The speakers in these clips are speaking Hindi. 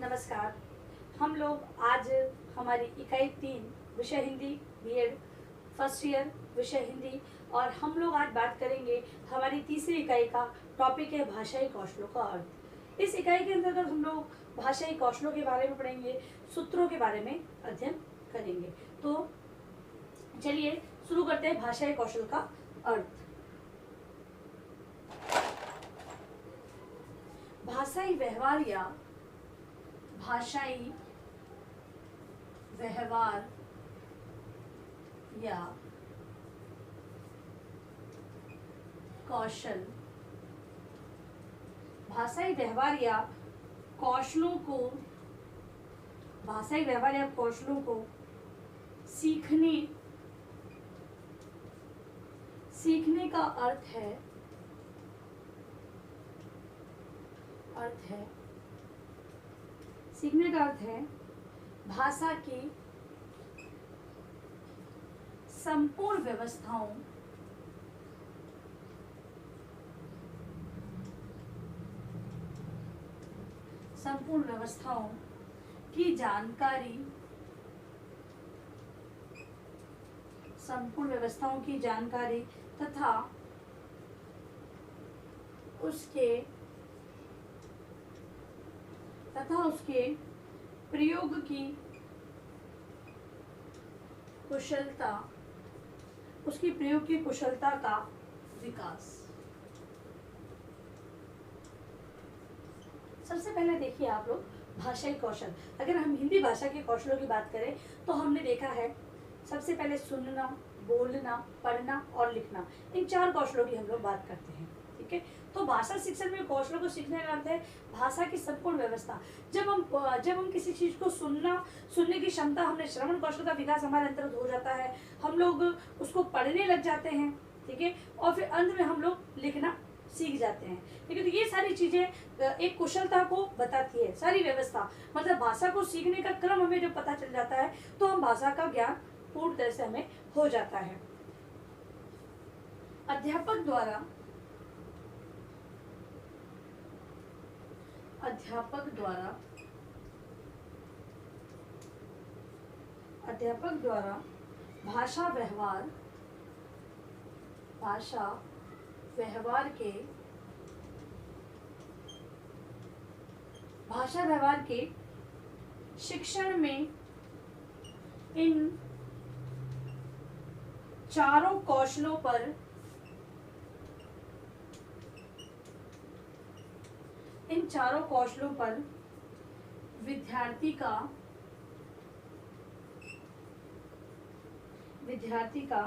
नमस्कार। हम लोग आज हमारी इकाई 3 विषय हिंदी बीएड फर्स्ट ईयर विषय हिंदी, और हम लोग आज बात करेंगे हमारी तीसरी इकाई का टॉपिक है भाषाई कौशलों का अर्थ। इस इकाई के अंतर्गत हम लोग भाषाई कौशलों के बारे में पढ़ेंगे, सूत्रों के बारे में अध्ययन करेंगे। तो चलिए शुरू करते हैं भाषाई कौशल का अर्थ। भाषाई व्यवहार या भाषाई व्यवहार या कौशल भाषाई व्यवहार या कौशलों को सीखने का अर्थ है सीखने का अर्थ है भाषा की संपूर्ण व्यवस्थाओं की जानकारी तथा उसके प्रयोग की कुशलता का विकास। सबसे पहले देखिए आप लोग भाषाई कौशल। अगर हम हिंदी भाषा के कौशलों की बात करें तो हमने देखा है सबसे पहले सुनना, बोलना, पढ़ना और लिखना, इन 4 कौशलों की हम लोग बात करते हैं। ठीक है, तो भाषा शिक्षण में कौशलों को सीखने का अर्थ है भाषा की संपूर्ण व्यवस्था। जब हम किसी चीज को सुनने की क्षमता, हमने श्रवण कौशल का विकास हमारे अंतर्गत हो जाता है, हम लोग उसको पढ़ने लग जाते हैं। ठीक है, और फिर अंत में हम लोग लिखना सीख जाते हैं। ठीक है, तो ये सारी चीजें एक कुशलता को बताती है, सारी व्यवस्था। मतलब भाषा को सीखने का क्रम हमें जब पता चल जाता है तो हम भाषा का ज्ञान पूर्ण तरह से हमें हो जाता है। अध्यापक द्वारा भाषा व्यवहार के शिक्षण में इन चारों कौशलों पर विद्यार्थी का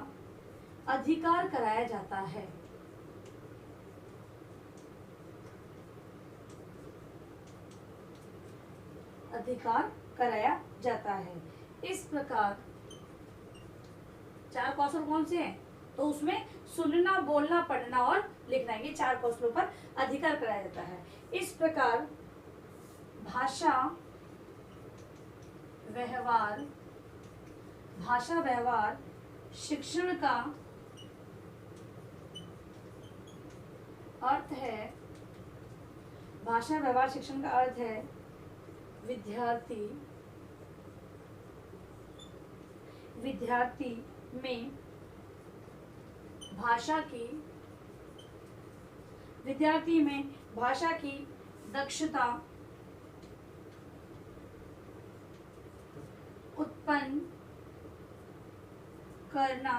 अधिकार कराया जाता है। इस प्रकार 4 कौशल कौन से हैं? तो उसमें सुनना, बोलना, पढ़ना और लिखना, ये 4 कौशलों पर अधिकार कराया जाता है। इस प्रकार भाषा व्यवहार शिक्षण का अर्थ है विद्यार्थी में भाषा की दक्षता उत्पन्न करना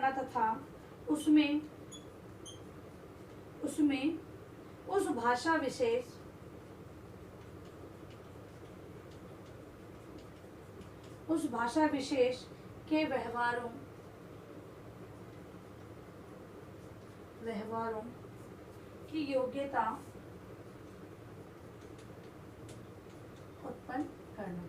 तथा उसमें उस भाषा विशेष के व्यवहारों की योग्यता उत्पन्न करना।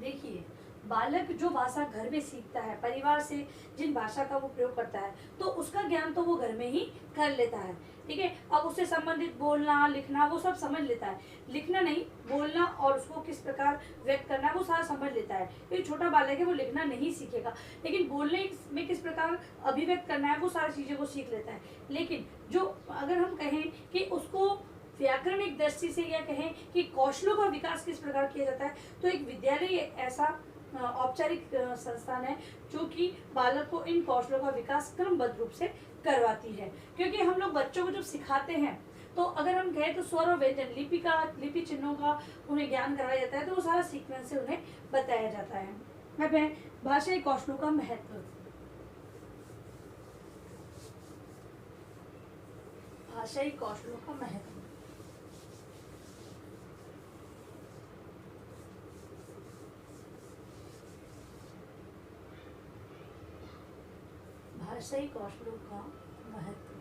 देखिए, बालक जो भाषा घर में सीखता है, परिवार से जिन भाषा का वो प्रयोग करता है, तो उसका ज्ञान तो वो घर में ही कर लेता है। ठीक है, अब उससे संबंधित बोलना लिखना वो सब समझ लेता है, लिखना नहीं, बोलना और उसको किस प्रकार व्यक्त करना है वो सारा समझ लेता है। ये छोटा बालक है, वो लिखना नहीं सीखेगा, लेकिन बोलने में किस प्रकार अभिव्यक्त करना है वो सारी चीज़ें वो सीख लेता है। लेकिन जो अगर हम कहें कि उसको व्याकरणिक दृष्टि से या कहें कि कौशलों का विकास किस प्रकार किया जाता है, तो एक विद्यालय ऐसा औपचारिक संस्थान है जो कि बालक को इन कौशलों का विकास क्रमबद्ध रूप से करवाती है। क्योंकि हम लोग बच्चों को जब सिखाते हैं तो अगर हम कहें तो स्वर और व्यंजन लिपि चिन्हों का उन्हें ज्ञान कराया जाता है, तो वो सारा सीक्वेंस से उन्हें बताया जाता है। अब है भाषाई कौशलों का महत्व। भाषाई कौशलों का महत्व। भाषाई कौशलों का महत्व,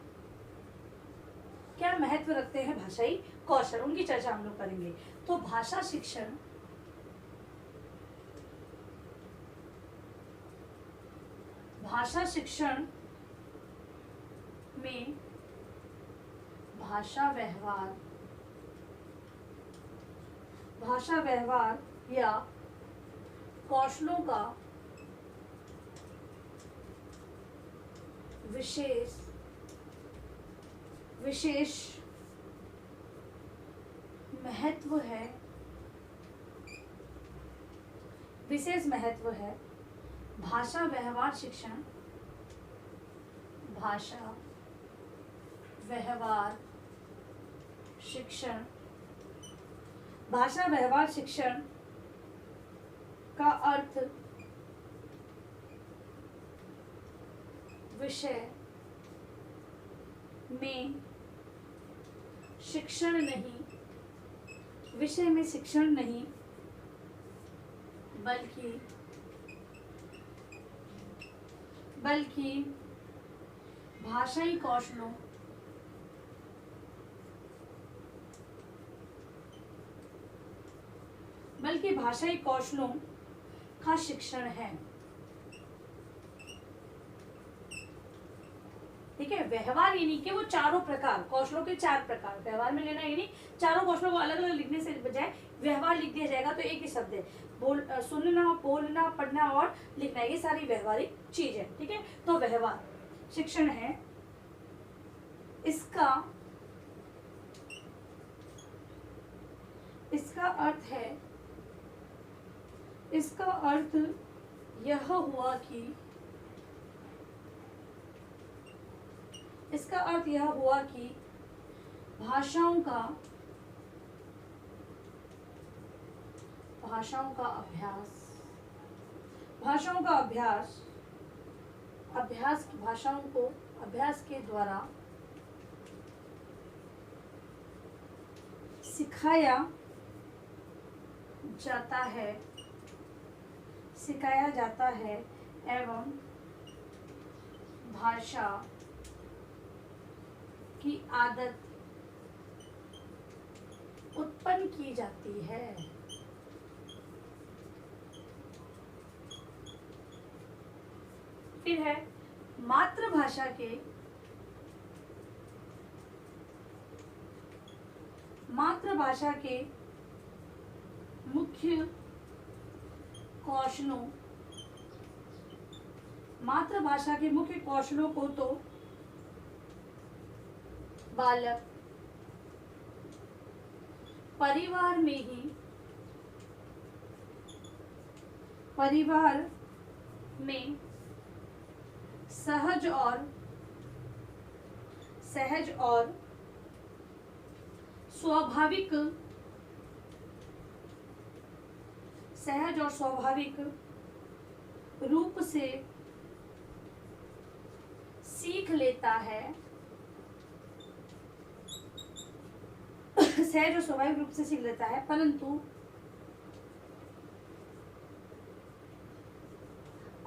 क्या महत्व रखते हैं भाषाई कौशल, उनकी चर्चा हम लोग करेंगे। तो भाषा शिक्षण में भाषा व्यवहार या कौशलों का विशेष महत्व है। भाषा व्यवहार शिक्षण का अर्थ विषय में शिक्षण नहीं, बल्कि भाषाई कौशलों का शिक्षण है। ठीक है, व्यवहार यानी कि वो चारों प्रकार, कौशलों के 4 प्रकार व्यवहार में लेना, यानी चारों कौशलों को अलग अलग लिखने से बजाय व्यवहार लिख दिया जाएगा तो एक ही शब्द है। सुनना, बोलना, पढ़ना और लिखना, ये सारी व्यवहारिक चीज है। ठीक है, तो व्यवहार शिक्षण है, इसका अर्थ यह हुआ कि भाषाओं का अभ्यास के द्वारा सिखाया जाता है एवं भाषा की आदत उत्पन्न की जाती है। फिर है मातृभाषा के मुख्य कौशलों को तो बालक परिवार में सहज और स्वाभाविक रूप से सीख लेता है। सहज और स्वाभाविक रूप से सीख लेता है, परंतु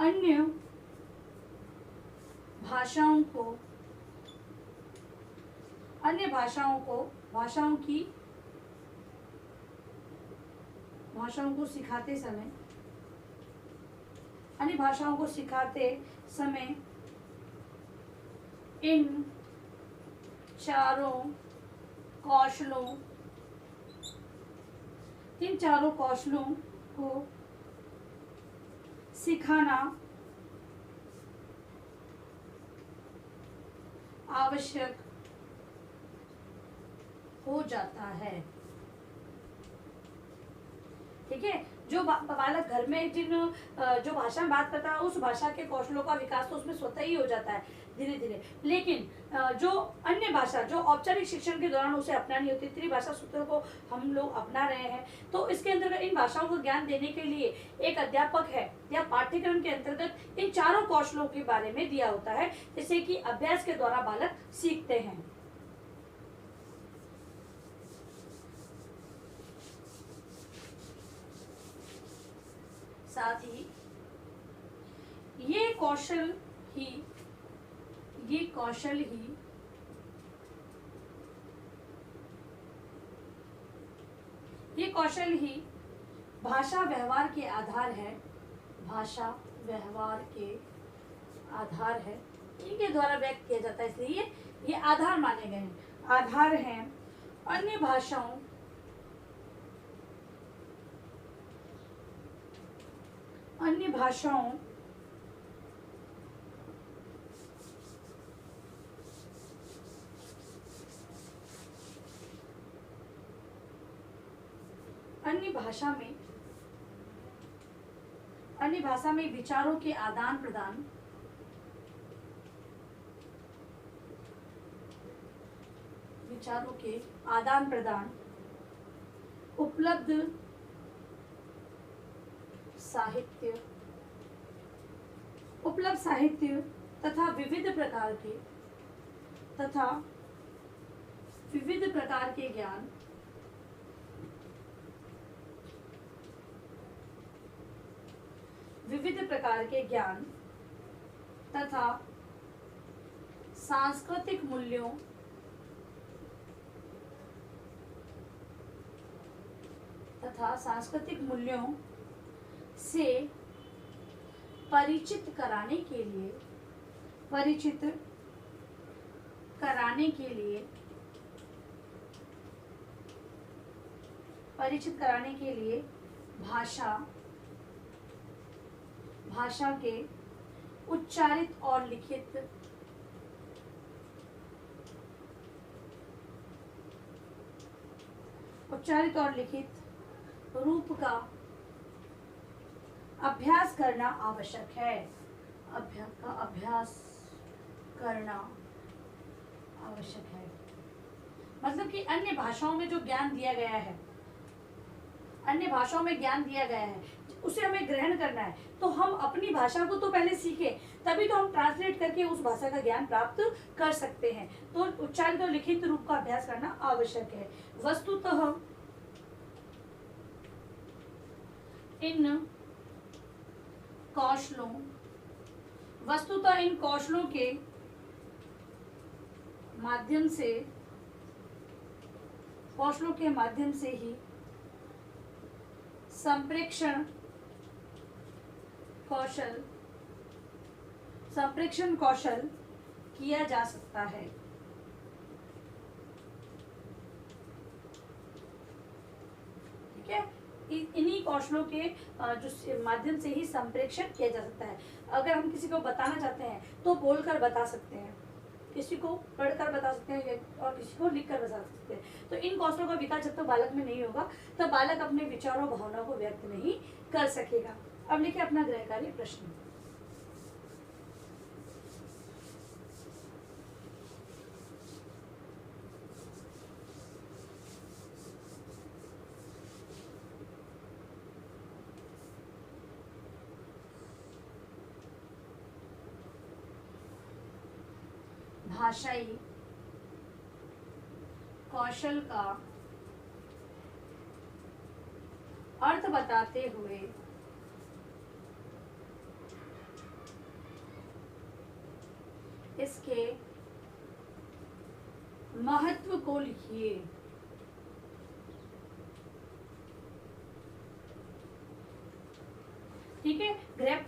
अन्य भाषाओं को सिखाते समय अन्य भाषाओं को सिखाते समय इन चारों कौशलों को सिखाना आवश्यक हो जाता है। ठीक है, जो बालक घर में जिन जो भाषा में बात करता है उस भाषा के कौशलों का विकास तो उसमें स्वतः ही हो जाता है धीरे धीरे, लेकिन जो अन्य भाषा जो औपचारिक शिक्षण के दौरान उसे अपनानी होती है, त्रिभाषा सूत्र को हम लोग अपना रहे हैं, तो इसके अंतर्गत इन भाषाओं को ज्ञान देने के लिए एक अध्यापक है या पाठ्यक्रम के अंतर्गत इन चारों कौशलों के बारे में दिया होता है, जिससे कि अभ्यास के द्वारा बालक सीखते हैं। साथ ही ये कौशल ही भाषा व्यवहार के आधार है। इनके द्वारा व्यक्त किया जाता है, इसलिए ये आधार माने गए हैं। आधार हैं अन्य भाषाओं अन्य भाषा में विचारों के आदान प्रदान उपलब्ध साहित्य तथा विविध प्रकार के ज्ञान तथा सांस्कृतिक मूल्यों से परिचित कराने के लिए भाषा के उच्चारित और लिखित रूप का अभ्यास करना आवश्यक है। मतलब कि अन्य भाषाओं में जो ज्ञान दिया गया है, उसे हमें ग्रहण करना है, तो हम अपनी भाषा को तो पहले सीखें, तभी तो हम ट्रांसलेट करके उस भाषा का ज्ञान प्राप्त कर सकते हैं। तो उच्चारित और लिखित रूप का अभ्यास करना आवश्यक है। वस्तुतः इन कौशलों के माध्यम से ही संप्रेषण कौशल किया जा सकता है। ठीक है, इन्हीं कौशलों के जो माध्यम से ही संप्रेषण किया जा सकता है। अगर हम किसी को बताना चाहते हैं तो बोलकर बता सकते हैं, किसी को पढ़कर बता सकते हैं और किसी को लिखकर बता सकते हैं। तो इन कौशलों का विकास जब तक बालक में नहीं होगा तब बालक अपने विचारों भावनाओं को व्यक्त नहीं कर सकेगा। अब लिखिए अपना गृहकार्य प्रश्न। भाषाई कौशल का अर्थ बताते हुए इसके महत्व को लिखिए। ठीक है,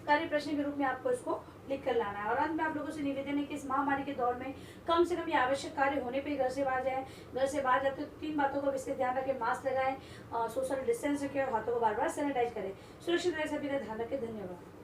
कार्य प्रश्न के रूप में आपको इसको लिख कर लाना है। और अंत में आप लोगों से निवेदन है कि इस महामारी के दौर में कम से कम ये आवश्यक कार्य होने पे ही घर से बाहर जाएं। घर से बाहर जाते तो 3 बातों का विशेष ध्यान रखें, मास्क लगाएं, सोशल डिस्टेंस रखें और हाथों को बार बार सैनिटाइज करें। सुरक्षित रहे, सभी का ध्यान रखें। धन्यवाद।